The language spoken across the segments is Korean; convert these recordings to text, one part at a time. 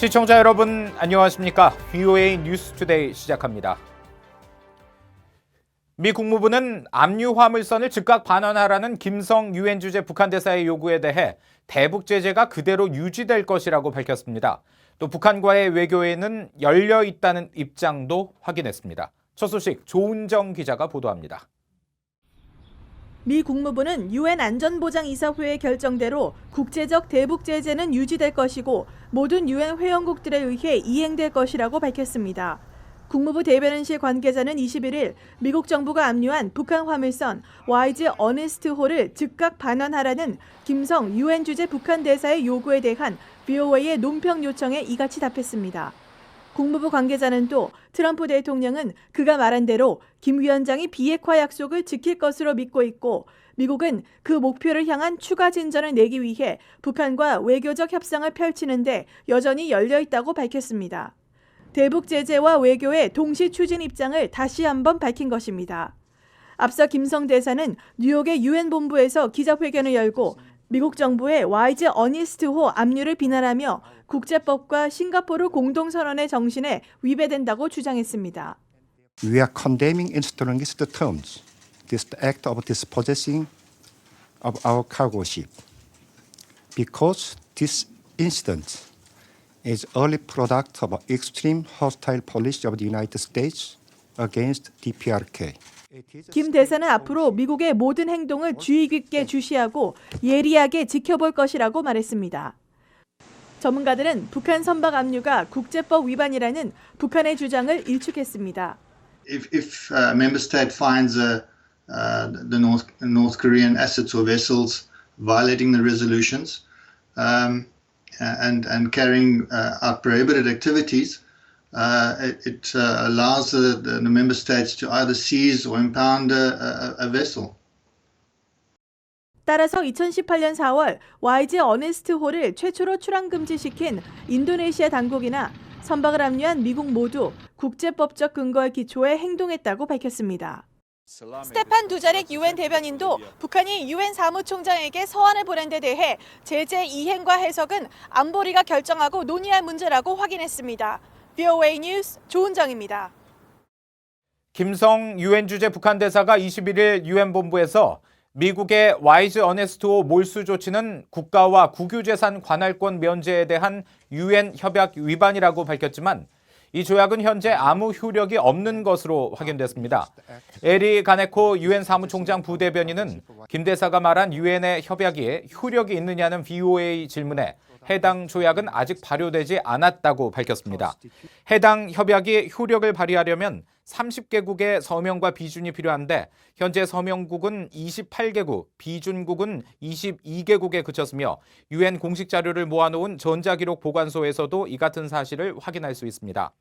시청자 여러분 안녕하십니까? VOA 뉴스투데이 시작합니다. 미 국무부는 압류 화물선을 즉각 반환하라는 김성 유엔 주재 북한 대사의 요구에 대해 대북 제재가 그대로 유지될 것이라고 밝혔습니다. 또 북한과의 외교에는 열려 있다는 입장도 확인했습니다. 첫 소식 조은정 기자가 보도합니다. 미 국무부는 유엔 안전보장이사회의 결정대로 국제적 대북 제재는 유지될 것이고 모든 유엔 회원국들에 의해 이행될 것이라고 밝혔습니다. 국무부 대변인실 관계자는 21일 미국 정부가 압류한 북한 화물선 YG 어네스트호를 즉각 반환하라는 김성 유엔 주재 북한 대사의 요구에 대한 VOA의 논평 요청에 이같이 답했습니다. 국무부 관계자는 또 트럼프 대통령은 그가 말한 대로 김 위원장이 비핵화 약속을 지킬 것으로 믿고 있고 미국은 그 목표를 향한 추가 진전을 내기 위해 북한과 외교적 협상을 펼치는데 여전히 열려 있다고 밝혔습니다. 대북 제재와 외교의 동시 추진 입장을 다시 한번 밝힌 것입니다. 앞서 김성 대사는 뉴욕의 유엔 본부에서 기자회견을 열고 미국 정부의 YG 어니스트호 압류를 비난하며 국제법과 싱가포르 공동선언의 정신에 위배된다고 주장했습니다. We are condemning in strongest terms this act of dispossessing of our cargo ship because this incident is early product of extreme hostile policy of the United States against DPRK. 김 대사는 앞으로 미국의 모든 행동을 주의 깊게 주시하고 예리하게 지켜볼 것이라고 말했습니다. 전문가들은 북한 선박 압류가 국제법 위반이라는 북한의 주장을 일축했습니다. If a member state finds the North Korean assets or vessels violating the resolutions and carrying out prohibited activities, it allows the member states to either seize or impound a vessel. 따라서 2018년 4월 YG 어네스트호를 최초로 출항 금지시킨 인도네시아 당국이나 선박을 압류한 미국 모두 국제법적 근거에 기초해 행동했다고 밝혔습니다. 스테판 두자릭 유엔 대변인도 북한이 유엔 사무총장에게 서한을 보낸 데 대해 제재 이행과 해석은 안보리가 결정하고 논의할 문제라고 확인했습니다. VOA 뉴스 조은정입니다. 김성 유엔 주재 북한 대사가 21일 유엔 본부에서 미국의 YG 어네스트호 몰수 조치는 국가와 국유재산 관할권 면제에 대한 유엔 협약 위반이라고 밝혔지만 이 조약은 현재 아무 효력이 없는 것으로 확인됐습니다. 에리 가네코 유엔 사무총장 부대변인은 김 대사가 말한 유엔의 협약이 효력이 있느냐는 VOA 질문에 해당 조약은 아직 발효되지 않았다고 밝혔습니다. 해당 협약이 효력을 발휘하려면 30개국의 서명과 비준이 필요한데 현재 서명국은 28개국, 비준국은 22개국에 그쳤으며 유엔 공식 자료를 모아놓은 전자기록 보관소에서도 이 같은 사실을 확인할 수 있습니다.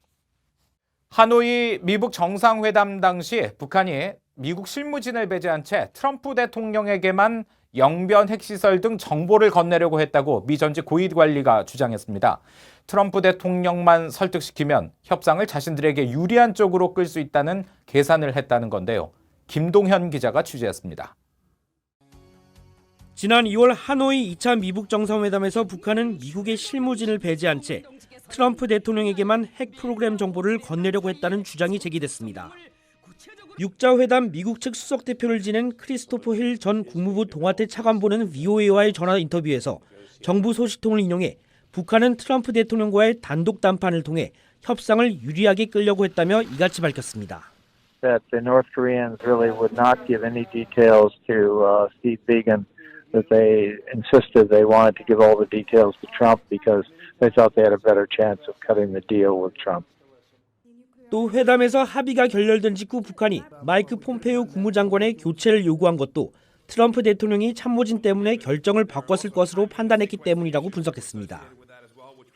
하노이 미북 정상회담 당시 북한이 미국 실무진을 배제한 채 트럼프 대통령에게만 영변 핵시설 등 정보를 건네려고 했다고 미 전직 고위관리가 주장했습니다. 트럼프 대통령만 설득시키면 협상을 자신들에게 유리한 쪽으로 끌 수 있다는 계산을 했다는 건데요. 김동현 기자가 취재했습니다. 지난 2월 하노이 2차 미북 정상회담에서 북한은 미국의 실무진을 배제한 채 트럼프 대통령에게만 핵 프로그램 정보를 건네려고 했다는 주장이 제기됐습니다. 6자 회담 미국 측 수석 대표를 지낸 크리스토퍼 힐 전 국무부 동아태 차관보는 VOA와의 전화 인터뷰에서 정부 소식통을 인용해 북한은 트럼프 대통령과의 단독 담판을 통해 협상을 유리하게 끌려고 했다며 이같이 밝혔습니다. That the North Koreans really would not give any details to Steve Biegun. That they insisted they wanted to give all the details to Trump because they thought they had a better chance of cutting the deal with Trump. 또 회담에서 합의가 결렬된 직후 북한이 마이크 폼페이오 국무장관의 교체를 요구한 것도 트럼프 대통령이 참모진 때문에 결정을 바꿨을 것으로 판단했기 때문이라고 분석했습니다.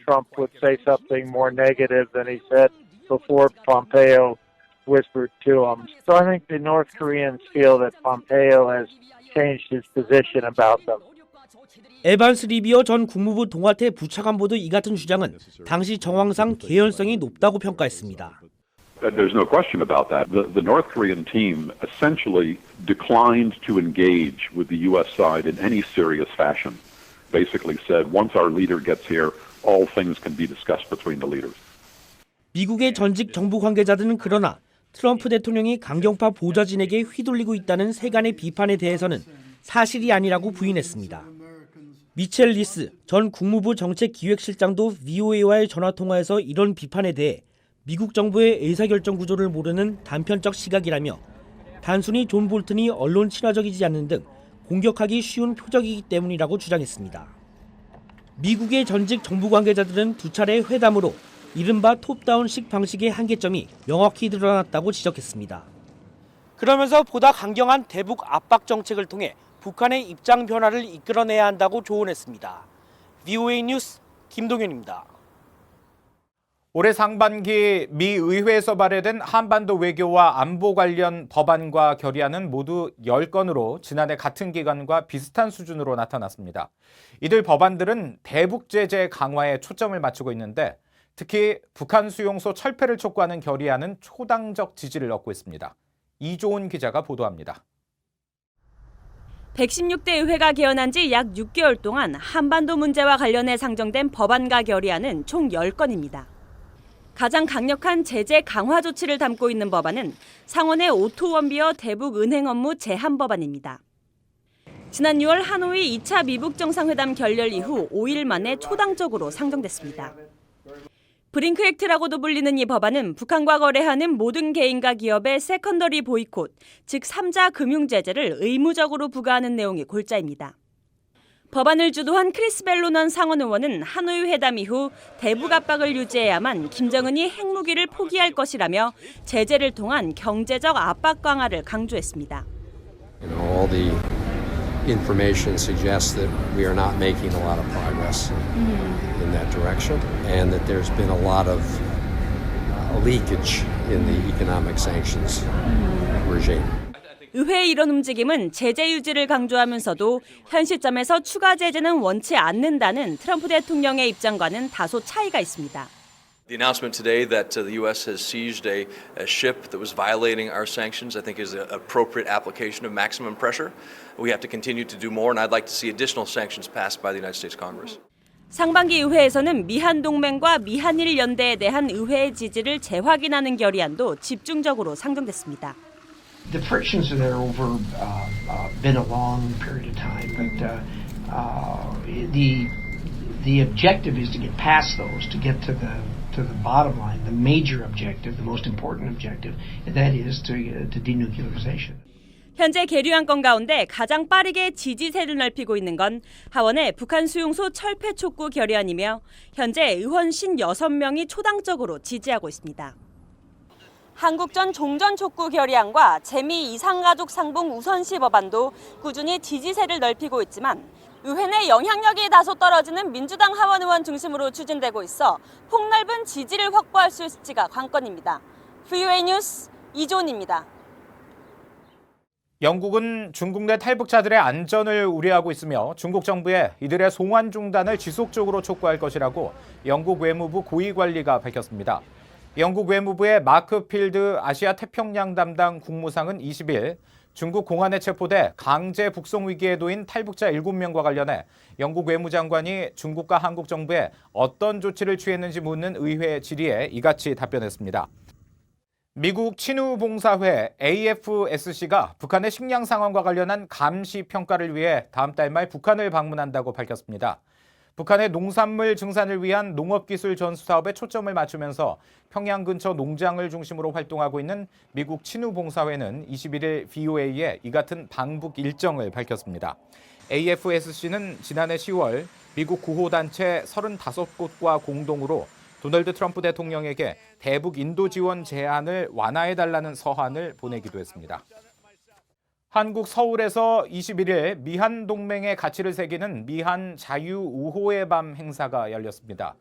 Trump would say something more negative than he said before Pompeo whispered to him. So I think the North Koreans feel that Pompeo has changed his position about them. 에반스 리비어 전 국무부 동아태 부차관보도 이 같은 주장은 당시 정황상 개연성이 높다고 평가했습니다. There's no question about that. The North Korean team essentially declined to engage with the U.S. side in any serious fashion. Basically said, once our leader gets here, all things can be discussed between the leaders. 미국의 전직 정부 관계자들은 그러나 트럼프 대통령이 강경파 보좌진에게 휘둘리고 있다는 세간의 비판에 대해서는 사실이 아니라고 부인했습니다. 미첼 리스 전 국무부 정책기획실장도 VOA와의 전화통화에서 이런 비판에 대해 미국 정부의 의사결정 구조를 모르는 단편적 시각이라며 단순히 존 볼튼이 언론 친화적이지 않는 등 공격하기 쉬운 표적이기 때문이라고 주장했습니다. 미국의 전직 정부 관계자들은 두 차례 회담으로 이른바 톱다운식 방식의 한계점이 명확히 드러났다고 지적했습니다. 그러면서 보다 강경한 대북 압박 정책을 통해 북한의 입장 변화를 이끌어내야 한다고 조언했습니다. VOA 뉴스 김동현입니다. 올해 상반기 미 의회에서 발의된 한반도 외교와 안보 관련 법안과 결의안은 모두 10건으로 지난해 같은 기간과 비슷한 수준으로 나타났습니다. 이들 법안들은 대북 제재 강화에 초점을 맞추고 있는데 특히 북한 수용소 철폐를 촉구하는 결의안은 초당적 지지를 얻고 있습니다. 이조은 기자가 보도합니다. 116대 의회가 개헌한 지 약 6개월 동안 한반도 문제와 관련해 상정된 법안과 결의안은 총 10건입니다. 가장 강력한 제재 강화 조치를 담고 있는 법안은 상원의 오토 원비어 대북 은행 업무 제한 법안입니다. 지난 6월 하노이 2차 미북 정상회담 결렬 이후 5일 만에 초당적으로 상정됐습니다. 브링크 액트라고도 불리는 이 법안은 북한과 거래하는 모든 개인과 기업의 세컨더리 보이콧, 즉 3자 금융 제재를 의무적으로 부과하는 내용이 골자입니다. 법안을 주도한 크리스 벨로넌 상원 의원은 하노이 회담 이후 대북 압박을 유지해야만 김정은이 핵무기를 포기할 것이라며 제재를 통한 경제적 압박 강화를 강조했습니다. All the information suggests that we are not making a lot of progress in that direction, and that there's been a lot of leakage in the economic sanctions regime. 의회의 이런 움직임은 제재 유지를 강조하면서도 현 시점에서 추가 제재는 원치 않는다는 트럼프 대통령의 입장과는 다소 차이가 있습니다. The announcement today that the U.S. has seized a ship that was violating our sanctions, I think, is an appropriate application of maximum pressure. We have to continue to do more, and I'd like to see additional sanctions passed by the United States Congress. 상반기 의회에서는 미한 동맹과 미한일 연대에 대한 의회의 지지를 재확인하는 결의안도 집중적으로 상정됐습니다. The frictions are there over been a long period of time, but the objective is to get past those, to get to the bottom line, the major objective, the most important objective, and that is to denuclearization. 현재 계류안건 가운데 가장 빠르게 지지세를 넓히고 있는 건 하원의 북한 수용소 철폐 촉구 결의안이며 현재 의원 56명이 초당적으로 지지하고 있습니다. 한국전 종전 촉구 결의안과 재미 이상가족 상봉 우선시 법안도 꾸준히 지지세를 넓히고 있지만 의회 내 영향력이 다소 떨어지는 민주당 하원 의원 중심으로 추진되고 있어 폭넓은 지지를 확보할 수 있을지가 관건입니다. VOA 뉴스 이조은입니다. 영국은 중국 내 탈북자들의 안전을 우려하고 있으며 중국 정부에 이들의 송환 중단을 지속적으로 촉구할 것이라고 영국 외무부 고위관리가 밝혔습니다. 영국 외무부의 마크 필드 아시아 태평양 담당 국무상은 20일 중국 공안에 체포돼 강제 북송 위기에 놓인 탈북자 7명과 관련해 영국 외무장관이 중국과 한국 정부에 어떤 조치를 취했는지 묻는 의회 질의에 이같이 답변했습니다. 미국 친우봉사회 AFSC가 북한의 식량 상황과 관련한 감시 평가를 위해 다음 달 말 북한을 방문한다고 밝혔습니다. 북한의 농산물 증산을 위한 농업기술 전수 사업에 초점을 맞추면서 평양 근처 농장을 중심으로 활동하고 있는 미국 친우봉사회는 21일 VOA에 이 같은 방북 일정을 밝혔습니다. AFSC는 지난해 10월 미국 구호단체 35곳과 공동으로 도널드 트럼프 대통령에게 대북 인도 지원 제한을 완화해달라는 서한을 보내기도 했습니다. 한국 서울에서 21일 미한 동맹의 가치를 새기는 미한 자유우호의 밤 행사가 열렸습니다.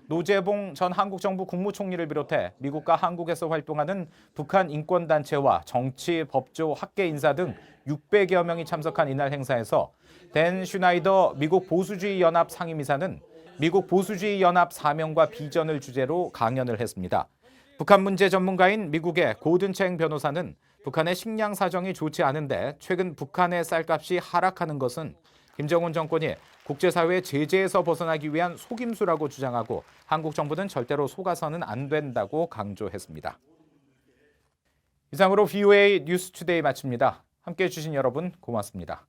노재봉 전 한국 정부 국무총리를 비롯해 미국과 한국에서 활동하는 북한 인권단체와 정치, 법조, 학계 인사 등 600여 명이 참석한 이날 행사에서 댄 슈나이더 미국 보수주의 연합 상임이사는 미국 보수주의 연합 사명과 비전을 주제로 강연을 했습니다. 북한 문제 전문가인 미국의 고든챙 변호사는 북한의 식량 사정이 좋지 않은데 최근 북한의 쌀값이 하락하는 것은 김정은 정권이 국제사회 제재에서 벗어나기 위한 속임수라고 주장하고 한국 정부는 절대로 속아서는 안 된다고 강조했습니다. 이상으로 VOA 뉴스투데이 마칩니다. 함께해 주신 여러분 고맙습니다.